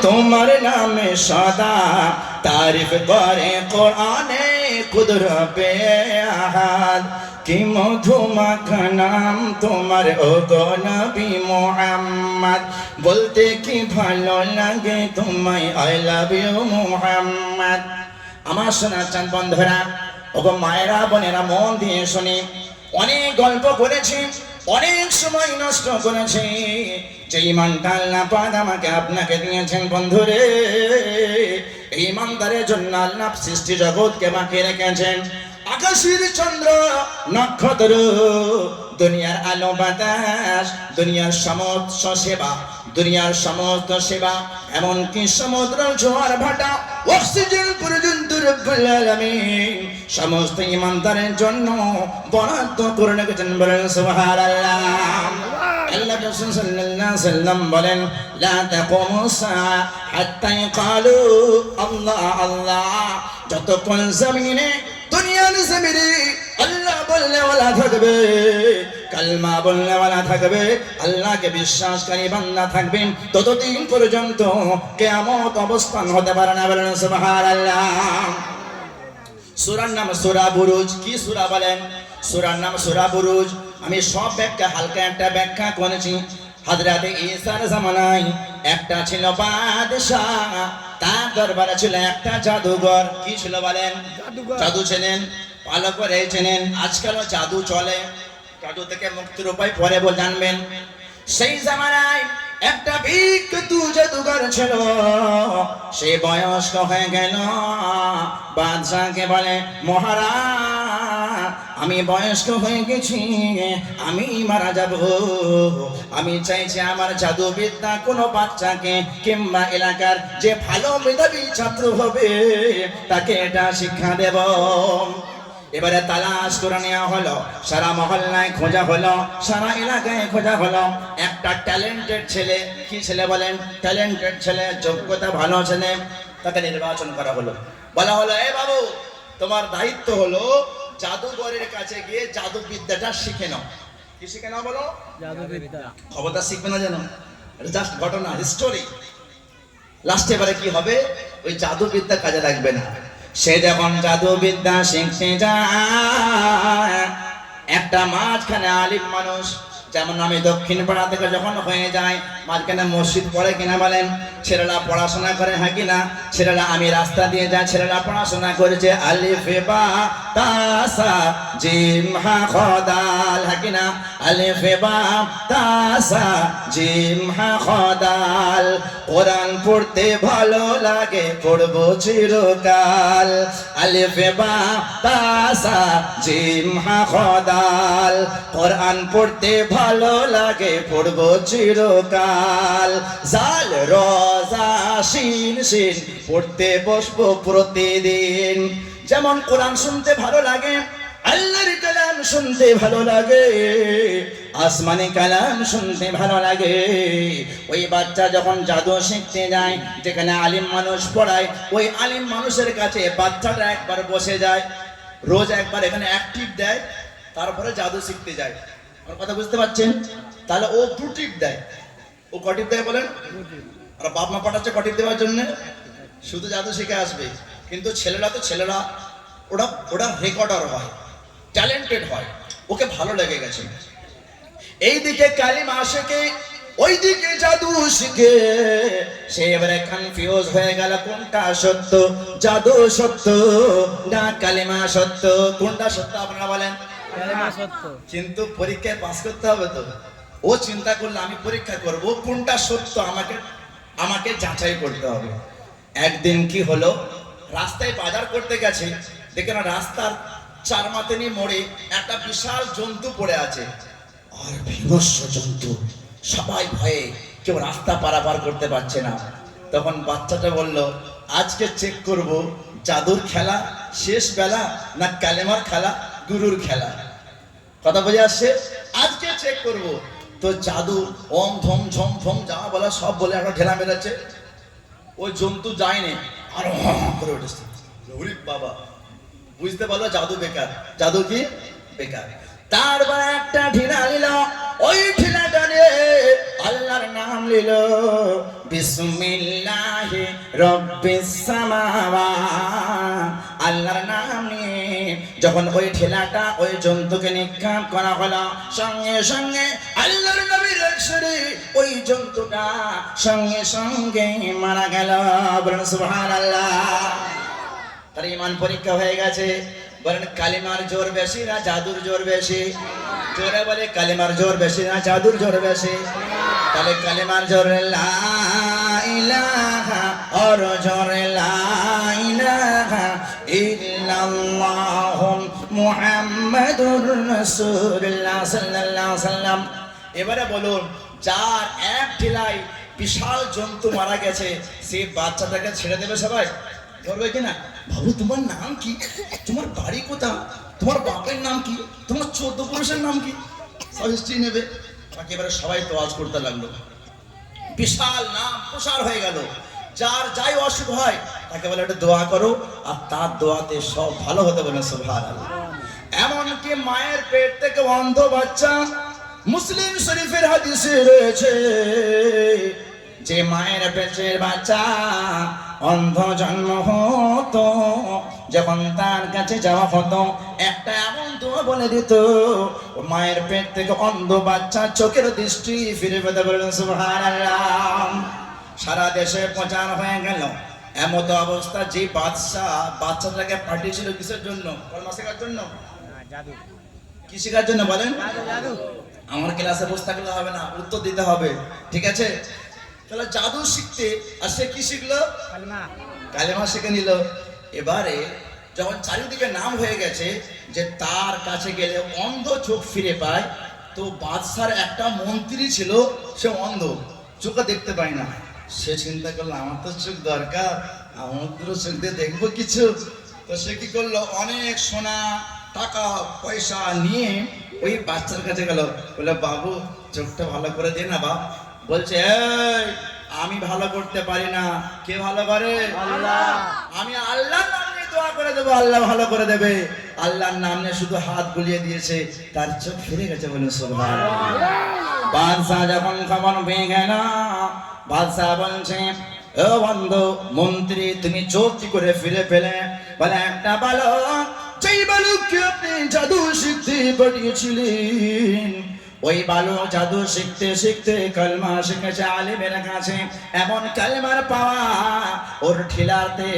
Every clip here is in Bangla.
তোমার নামে সদা তারিফ করে কোরআনে কুদরতে আহাদ কি মধুমাখা নাম তোমার ও গো নবী মুহাম্মদ বলতে কি ভালো লাগে তোমায় আই লাভ ইউ মুহাম্মদ আমার সোনা চাঁদ বন্ধুরা ওগো মায়েরা বোনেরা মন দিয়ে শুনি অনেক গল্প করেছি অনেক সময় নষ্ট করেছি যে ইমানটা আল্লাহ পাক আমাকে আপনাকে দিয়েছেন বন্ধুরে এই ইমানদারের জন্য আল্লাহ সৃষ্টি জগৎকে বাঁকিয়ে রেখেছেন আকাশের চন্দ্র নক্ষত্র দুনিয়ার আলো বাতাস দুনিয়ার সমস্ত সেবা দুনিয়ার সমস্ত সেবা এমনকি সমুদ্র জোয়ার ভাটা অক্সিজেন পর্যন্ত রব্বুল আলামিন সমস্ত ইমানদারের জন্য বরাদ্দ করে রেখেছেন বলেন সুবহানাল্লাহ আল্লাহ রাসূল সাল্লাল্লাহু আলাইহি ওয়াসাল্লাম বলেন লা তাকুমুস সাআ হাত্তা ইয়াকালু আল্লাহ আল্লাহ যতক্ষণ জমিনে দুনিয়ার জমিনে আল্লাহ বললে ওয়ালা থাকবে কালমা বললে ওয়ালা থাকবে আল্লাহকে বিশ্বাসকারী বান্দা থাকবেন ততদিন পর্যন্ত কিয়ামত অবস্থান হতে পারে না বলেন সুবহানাল্লাহ সূরার নাম সূরা বুরুজ কি সূরা বলেন সূরার নাম সূরা বুরুজ আমি সব ব্যাখ্যা হালকা একটা ব্যাখ্যা করেছি হযরত ঈসার জামানায় একটা ছিল বাদশা তার দরবারে ছিল একটা জাদুঘর কি ছিল বলেন জাদু ছিলেন ভালো করে চেনেন আজকালও জাদু চলে জাদু থেকে মুক্তির উপায় পরে জানবেন সেই জামানায় একটা বিখ্যাত জাদুঘর ছিল সে বয়স্ক হয়ে গেল বাদশাকে বলে মহারাজ আমি বয়স্ক হয়ে গেছি আমি মারা যাব আমি চাইছি আমার জাদুবিদ্যা কোনো বাচ্চাকে কিংবা এলাকার যে ভালো মেধাবী ছাত্র হবে তাকে এটা শিক্ষা দেব এবারে তালাশ করে নেওয়া হলো সারা মহল্লায় খোঁজা হলো সারা এলাকায় খোঁজা হলো একটা ট্যালেন্টেড ছেলে কি ছেলে বলেন ট্যালেন্টেড ছেলে যোগ্যতা ভালো ছেলে তাকে নির্বাচন করা হলো বলা হলো এ বাবু তোমার দায়িত্ব হলো জাদুঘরের কাছে গিয়ে জাদুবিদ্যাটা শিখে নাও কি শিখে নাও বলো জাদুবিদ্যা খবরদার শিখবে না যেন এটা জাস্ট ঘটনা হিস্টোরি লাস্টে এবারে কি হবে ওই জাদুবিদ্যা কাজে লাগবে না সে যখন জাদুবিদ্যা শিখতে যায় একটা মাঝখানে আলিম মানুষ যেমন আমি দক্ষিণ পাড়া থেকে যখন হয়ে যায় মাঝখানে মসজিদ পড়ে কিনা বলেন ছেলেরা পড়াশোনা করে হ্যাঁ কিনা ছেলেরা আমি রাস্তা দিয়ে যাই ছেলেরা পড়াশোনা করেছে আলিফ বা তাসা জিম হা খদাল হ্যাঁ কিনা আলিফ বা তাসা জিম হা খদাল কোরআন পড়তে ভালো লাগে পড়বো চিরকাল আলিফ বা তাসা জিম হা খদাল কোরআন পড়তে ভালো লাগে পড়বো চিরকাল জাল রজা শিন শিন পড়তে বসবো প্রতিদিন যেমন কোরআন শুনতে ভালো লাগে আল্লাহর কালাম শুনতে ভালো লাগে আসমানি কালাম শুনতে ভালো লাগে ওই বাচ্চা যখন জাদু শিখতে যায় যেখানে আলিম মানুষ পড়ায় ওই আলিম মানুষের কাছে বাচ্চাটা একবার বসে যায় রোজ একবার এখানে অ্যাক্টিভ দেয় তারপরে জাদু শিখতে যায় আমার কথা বুঝতে পারছেন তাহলে ও টু টিপ দেয় ও কটিপ দেয় বলেন আর বাপ মা পাঠাচ্ছে কটিপ দেওয়ার জন্য শুধু জাদু শিখে আসবে কিন্তু ছেলেরা ওরা রেকর্ডার হয় ট্যালেন্টেড হয় ওকে ভালো লেগে গেছে এইদিকে কালিমা শেখে ওইদিকে জাদু শিখে সে এবারে কনফিউজ হয়ে গেল কোনটা সত্য জাদু সত্য না কালিমা সত্য কোনটা সত্য আপনারা বলেন কালিমা সত্য কিন্তু পরীক্ষায় পাস করতে হবে তো ও চিন্তা করলে আমি পরীক্ষা করব কোনটা সত্য আমাকে যাচাই করতে হবে একদিন কি হলো রাস্তায় বাজার করতে গেছে দেখেন রাস্তার চারমাতেনি মোড়ে একটা বিশাল জন্তু পড়ে আছে আর বিভৎস জন্তু সবাই ভয়ে কেউ রাস্তা পারাপার করতে পারছে না তখন বাচ্চাটা বলল আজকে চেক করব জাদুর খেলা শেষ বেলা না কালেমার খেলা গুরুর খেলা কথা বুঝে আসছে আজকে চেক করব তো জাদু ওম ধম ঝম ফম যা বলা সব বলে একটা ঢেলা মেরেছে ওই জন্তু যায়নি আর করে উঠেছে বাবা বুঝতে পারলো জাদু বেকার জাদু কি বেকার তারপরে একটা ঢিলা নিল, ওই ঢিলাটা নিয়ে আল্লাহর নাম নিল, বিসমিল্লাহি রব্বিস সামাওয়াত। আল্লাহর নাম নিয়ে যখন ওই ঠেলাটা ওই জন্তুকে নিক্ষেপ করা হলো, সঙ্গে সঙ্গে আল্লাহর নবীর শরীরে ওই জন্তুটা সঙ্গে সঙ্গে মারা গেল। বলেন সুবহানাল্লাহ। তার ঈমান পরীক্ষা হয়ে গেছে। বলেন কালিমার জোর বেশি না জাদুর জোর বেশি? জোরে বলে কালিমার জোর বেশি না জাদুর জোর বেশি? তাহলে কালিমার জোর লা ইলাহা, আর জোরে লা ইলাহা ইল্লাল্লাহু মুহাম্মাদুর রাসূলুল্লাহ সাল্লাল্লাহু আলাইহি ওয়াসাল্লাম। এবারে বলুন, যার এক ঢিলাই বিশাল জন্তু মারা গেছে, সেই বাচ্চাটাকে ছেড়ে দেবে সবাই? ধরবে কিনা? বাবু তোমার নাম কি? তোমার বাড়ি কোথায়? তোমার বাপের নাম কি? তোমার 14 পুরুষের নাম কি? সব হিস্ট্রি নেবে। একেবারে সবাই তোয়াজ করতে লাগলো, বিশাল নাম প্রসার হয়ে গেল। যার যাই অসুখ হয় তাকে বলে একটা দোয়া করো, আর তার দোয়াতে সব ভালো হতে বলে সুবহানাল্লাহ। এমনকি মায়ের পেট থেকে অন্ধ বাচ্চা, মুসলিম শরীফের হাদিসে রয়েছে যে মায়ের পেটের বাচ্চা অন্ধ জন্ম হতো, যখন তার কাছে যাওয়া হতো একটা এমন দোয়া বলে দিত, মায়ের পেট থেকে অন্ধ বাচ্চা চোখের দৃষ্টি ফিরে পেতে বলেন সুবহানাল্লাহ। সারা দেশে প্রচার হয়ে গেল। এমত অবস্থা যে বাচ্চাটাকে পাঠিয়েছিল কিসের জন্য? কলমা শেখার জন্য? কি শেখার জন্য বলেন? আমার ক্লাসে বসে থাকলে হবে না, উত্তর দিতে হবে, ঠিক আছে? তাহলে জাদু শিখতে, আর সে কি শিখলো? কালেমা শিখে নিল। এবারে যখন চারিদিকে নাম হয়ে গেছে যে তার কাছে গেলে অন্ধ চোখ ফিরে পায়, তো বাদশার একটা মন্ত্রী ছিল, সে অন্ধ, চোখে দেখতে পায় না। সে চিন্তা করলো আমার তো চোখ দরকার, আমার চোখ দিয়ে দেখবো কিছু। তো সে কি করলো, অনেক সোনা টাকা পয়সা নিয়ে ওই বাচ্চার কাছে গেল, বলে বাবু চোখটা ভালো করে দে না বাপ। বলছে এই আমি ভালো করতে পারি না, কে ভালো করে? আল্লাহ। আমি আল্লাহর নাম নিয়ে দোয়া করে দেবো, আল্লাহ ভালো করে দেবে। আল্লাহর নাম নিয়ে শুধু হাত বুলিয়ে দিয়েছে, তার চোখ ফিরে গেছে। বলে সুবহানাল্লাহ। বাদশা যখন খবর পেয়ে গেল, বাদশা বলছে ও বন্ধু মন্ত্রী, তুমি চোখ কি করে ফিরে পেলে? বলে একটা বালক, যেই বালককে আপনি জাদু শিখতে পাঠিয়েছিলেন, ওই বালক জাদু শিখতে শিখতে কালেমা শিখেছে আলিমের কাছে। এমন কালেমার পাওয়া, ওর ঠিলাতে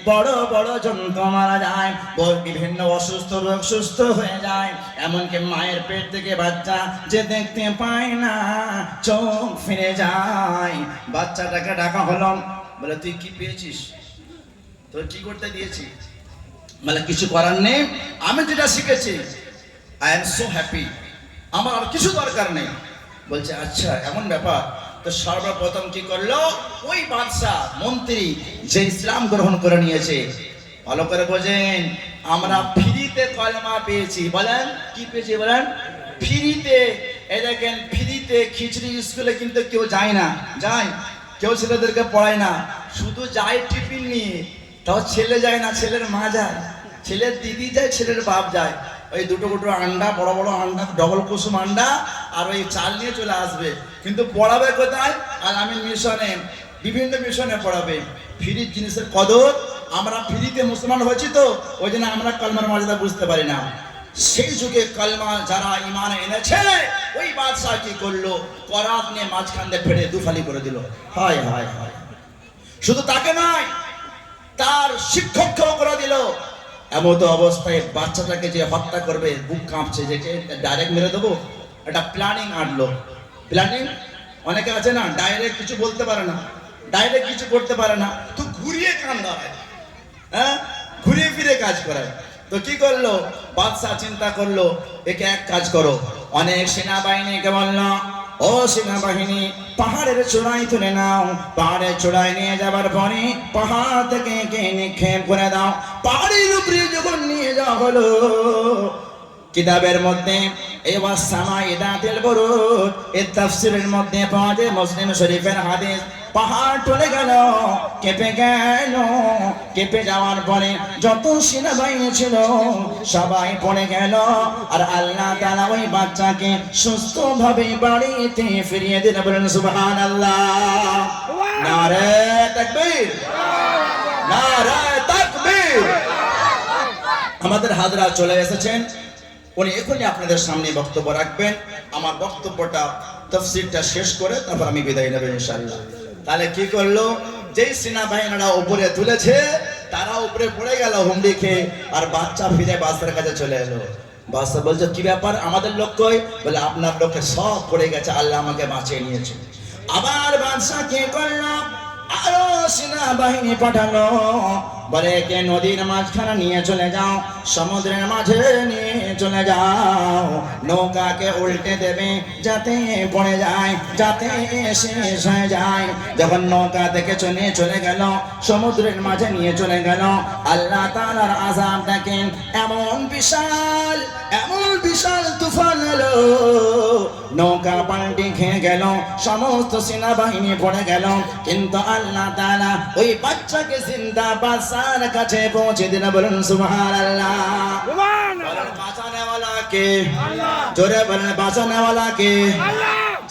বড় বড় জন্তু মারা যায়, ওর বিভিন্ন অসুস্থ রোগ সুস্থ হয়ে যায়। এমনকি মায়ের পেট থেকে বাচ্চা যে দেখতে পায় না, চোখ ফিরে যায়। বাচ্চাটাকে ডাকা হলো, বলে তুই কি পেয়েছিস? তোর কি করতে দিয়েছি? বলে কিছু করার নেই, আমি যেটা শিখেছি আই এম সো হ্যাপি, আমার আর কিছু দরকার নেই। বলছে আচ্ছা এমন ব্যাপার। তো সর্বপ্রথম কি করলো, ওই বাদশাহ মন্ত্রী যে ইসলাম গ্রহণ করে নিয়েছে, ভালো করে বোঝেন, আমরা ফ্রিতে কলেমা পেয়েছি। বলেন কি পেয়েছি? বলেন ফ্রিতে। এই দেখেন ফ্রিতে খিচড়ি স্কুলে কিন্তু কেউ যায় না, যায় কেউ ছেলেদেরকে পড়ায় না, শুধু যায় টিফিন নিয়ে। তাও ছেলে যায় না, ছেলের মা যায়, ছেলের দিদি যায়, ছেলের বাপ যায়। ওই দুটো আন্ডা, বড় বড় আন্ডা, ডবল কুসুম আন্ডা, আর ওই চাল নিয়ে চলে আসবে। কিন্তু পড়াবে কোথায়? আর আমি মিশনে, বিভিন্ন মিশনে পড়াবে। ফ্রি জিনিসের কদর, আমরা ফ্রিতে মুসলমান হয়েছি তো ওই জন্য আমরা কালমার মর্যাদা বুঝতে পারি না। সেই যুগে কালমা যারা ইমান এনেছে, ওই বাদশাহ কি করলো, করাত নিয়ে মাঝখান দিয়ে ফেড়ে দুফালি করে দিল। হায় হায় হায়। শুধু তাকে নয়, তার শিক্ষককেও করে দিল। এমতো অবস্থায় বাচ্চাটাকে যে হত্যা করবে, বুক কাঁপছে, যে ডাইরেক্ট মেরে দেবো, একটা প্ল্যানিং আনলো। প্ল্যানিং অনেকে আছে না, ডাইরেক্ট কিছু বলতে পারে না, ডাইরেক্ট কিছু করতে পারে না, তো ঘুরিয়ে কান ধরায়, হ্যাঁ ঘুরিয়ে ফিরে কাজ করায়। তো কি করলো বাদশাহ, চিন্তা করলো একে এক কাজ করো। অনেক সেনাবাহিনীকে বললো, ও সেনাবাহিনী পাহাড়ের চূড়ায় তুলে নাও, পাহাড়ের চূড়ায় নিয়ে যাবার পরে পাহাড় থেকে একে নিক্ষেপ করে দাও। পাহাড়ের উপরে যখন নিয়ে যাওয়া হলো, কিতাবের মধ্যে এবার সামাইদাতিল বুরুজ এর তাফসীরের মধ্যে পাওয়া যায়, মুসলিম শরীফের হাদিস, পাহাড় চলে গেল, কেঁপে গেল। কেঁপে যাওয়ার পরে যত সেনাবাহিনী ছিল সবাই পড়ে গেল। আর আল্লাহ তাআলা ওই বাচ্চাকে সুস্থভাবে বাড়িতে ফিরিয়ে দিলেন। বলেন সুবহানাল্লাহ। নারে তাকবীর, নারে তাকবীর। আমাদের হাজরা চলে এসেছেন, উনি এখনই আপনাদের সামনে বক্তব্য রাখবেন। আমার বক্তব্যটা তাফসীরটা শেষ করে তারপর আমি বিদায় নেব ইনশাআল্লাহ। তাহলে কি করলো, যেই সেনাবাহিনীরা উপরে তুলেছে তারা উপরে পড়ে গেল হুমড়ি খেয়ে, আর বাচ্চা ফিরে বাচ্চার কাছে চলে এলো। বাচ্চা বলছে কি ব্যাপার, আমাদের লোক কই? বলে আপনার লোকে সব পড়ে গেছে, আল্লাহ আমাকে বাঁচিয়ে নিয়েছে। আবার বাদশা কি করলো, আরো সেনাবাহিনী পাঠালো। বলে কে নদীর মাঝখানে নিয়ে চলে যাও, সমুদ্রের মাঝে নিয়ে চলে যাও, নৌকাকে উল্টে দেবে যাতে পড়ে যায়, যাতে শেষ হয়ে যায়। যখন নৌকা থেকে চলে গেল, সমুদ্রের মাঝে নিয়ে চলে গেল, আল্লাহ তাআলার আযাব দেখেন, এমন বিশাল তুফান এলো, নৌকা পাল্টে খেয়ে গেল, সমস্ত সেনাবাহিনী পড়ে গেল। কিন্তু আল্লাহ তাআলা ওই বাচ্চাকে জিন্দা বাদশার কাছে পৌঁছে দিল। বলুন সুবহানাল্লাহ। বলেন বাঁচানেওয়ালা কে? জোরে বলেন বাঁচানেওয়ালা কে?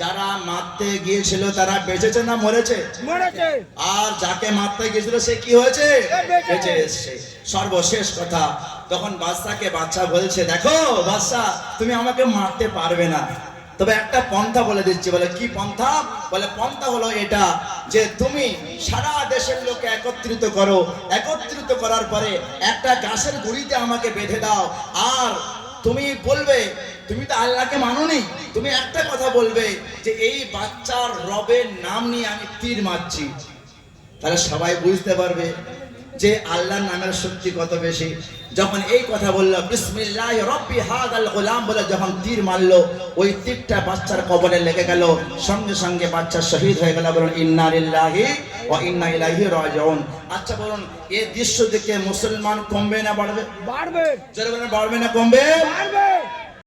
যারা মারতে গিয়েছিল তারা বেঁচেছে না মরেছে? আর যাকে মারতে গিয়েছিল সে কি হয়েছে? বেঁচে এসেছে। সর্বশেষ কথা, তখন বাদশাকে বাদশা বলছে, দেখো বাদশা, তুমি আমাকে মারতে পারবে না, তবে একটা পন্থা বলে দিচ্ছি। বলে কি পন্থা? বলে পন্থা হলো এটা, যে তুমি সারা দেশের লোককে একত্রিত করো, একত্রিত করার পরে একটা গাছের গুড়িতে আমাকে বেঁধে দাও, আর তুমি বলবে, তুমি তো আল্লাহকে মানোনি, তুমি একটা কথা বলবে যে এই বাচ্চার রবের নাম নিয়ে আমি তীর মারছি। তাহলে সবাই বুঝতে পারবে যে আল্লাহর নামের শক্তি কত বেশি। যখন এই কথা বললো, বিসমিল্লাহি রাব্বি হাযাল গোলাম বলে যখন তীর মারলো, ওই তীরটা বাচ্চার কবরে লেগে গেল, সঙ্গে সঙ্গে বাচ্চা শহীদ হয়ে গেল। বলুন ইন্না লিল্লাহি ওয়া ইন্না ইলাইহি রাজিউন। আচ্ছা বলুন, এই দৃশ্য দেখে মুসলমান কমবে না বাড়বে? বাড়বে। যারা বলেন বাড়বে না কমবে? বাড়বে।